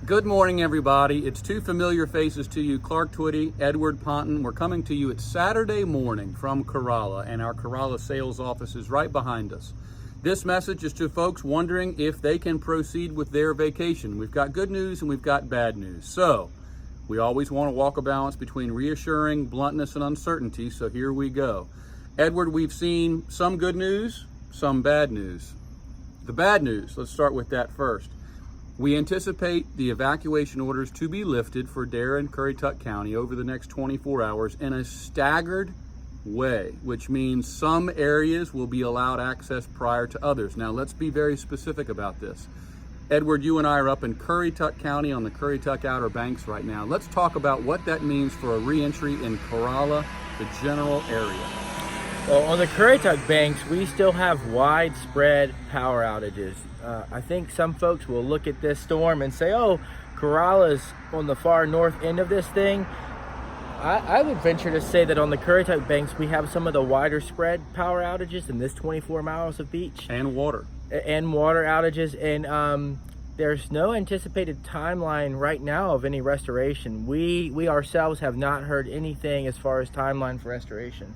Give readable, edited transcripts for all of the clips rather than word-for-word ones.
Good morning, everybody. It's two familiar faces to you, Clark Twitty, Edward Ponton. We're coming to you at Saturday morning from Corolla, and our Corolla sales office is right behind us. This message is to folks wondering if they can proceed with their vacation. We've got good news and we've got bad news. So, we always want to walk a balance between reassuring, bluntness, and uncertainty, so here we go. Edward, we've seen some good news, some bad news. The bad news, let's start with that first. We anticipate the evacuation orders to be lifted for Dare and Currituck County over the next 24 hours in a staggered way, which means some areas will be allowed access prior to others. Now, let's be very specific about this. Edward, you and I are up in Currituck County on the Currituck Outer Banks right now. Let's talk about what that means for a reentry in Corolla, the general area. Well, on the Currituck Banks, we still have widespread power outages. I think some folks will look at this storm and say, oh, Corolla's on the far north end of this thing. I would venture to say that on the Currituck Banks, we have some of the wider spread power outages in this 24 miles of beach. And water. And water outages. And there's no anticipated timeline right now of any restoration. We ourselves have not heard anything as far as timeline for restoration.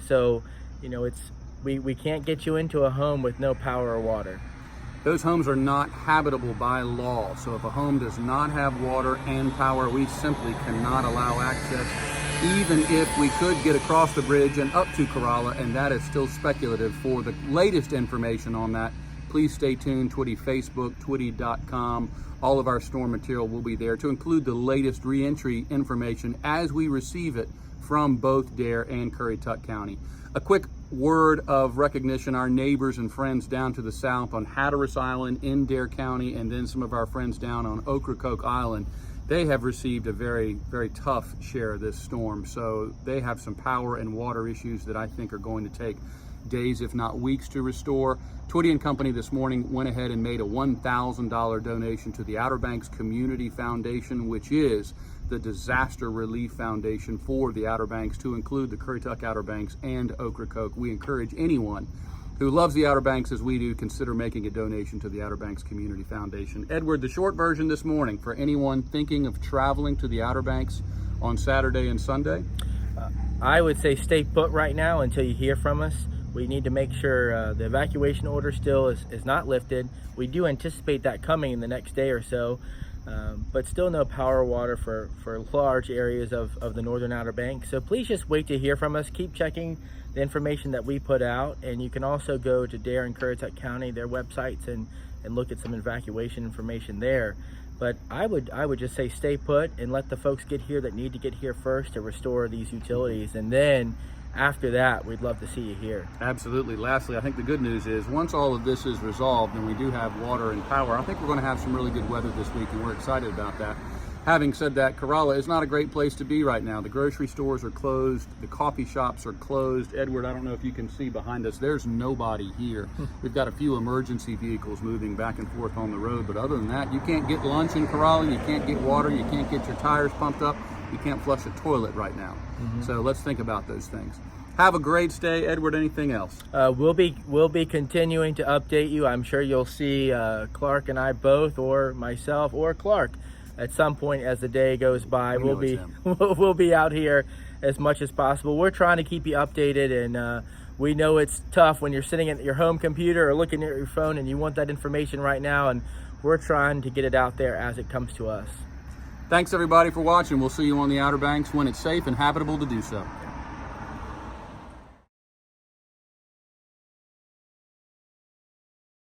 So, you know, we can't get you into a home with no power or water. Those homes are not habitable by law. So if a home does not have water and power, we simply cannot allow access, even if we could get across the bridge and up to Corolla, and that is still speculative. For the latest information on that, please stay tuned. Twitty Facebook, twitty.com. All of our storm material will be there to include the latest reentry information as we receive it from both Dare and Currituck County. A quick word of recognition, our neighbors and friends down to the south on Hatteras Island in Dare County, and then some of our friends down on Ocracoke Island, they have received a very, very tough share of this storm. So they have some power and water issues that I think are going to take days, if not weeks, to restore. Twitty and Company this morning went ahead and made a $1,000 donation to the Outer Banks Community Foundation, which is the disaster relief foundation for the Outer Banks, to include the Currituck Outer Banks and Ocracoke. We encourage anyone who loves the Outer Banks as we do, consider making a donation to the Outer Banks Community Foundation. Edward, the short version this morning for anyone thinking of traveling to the Outer Banks on Saturday and Sunday? I would say stay put right now until you hear from us. We need to make sure the evacuation order still is not lifted. We do anticipate that coming in the next day or so, but still no power or water for large areas of the northern Outer Banks. So please just wait to hear from us. Keep checking the information that we put out, and you can also go to Dare and Currituck County, their websites, and look at some evacuation information there. But I would just say stay put and let the folks get here that need to get here first to restore these utilities, and then after that, we'd love to see you here. Absolutely. Lastly, I think the good news is once all of this is resolved and we do have water and power, I think we're going to have some really good weather this week, and we're excited about that. Having said that, Corolla is not a great place to be right now. The grocery stores are closed. The coffee shops are closed. Edward, I don't know if you can see behind us, there's nobody here. We've got a few emergency vehicles moving back and forth on the road, but other than that, you can't get lunch in Corolla, you can't get water, you can't get your tires pumped up, you can't flush a toilet right now. So let's think about those things. Have a great stay. Edward, anything else? We'll be continuing to update you. I'm sure you'll see Clark and I both, or myself or Clark, at some point as the day goes by. We'll be out here as much as possible. We're trying to keep you updated, and we know it's tough when you're sitting at your home computer or looking at your phone and you want that information right now, and we're trying to get it out there as it comes to us. Thanks everybody for watching. We'll see you on the Outer Banks when it's safe and habitable to do so.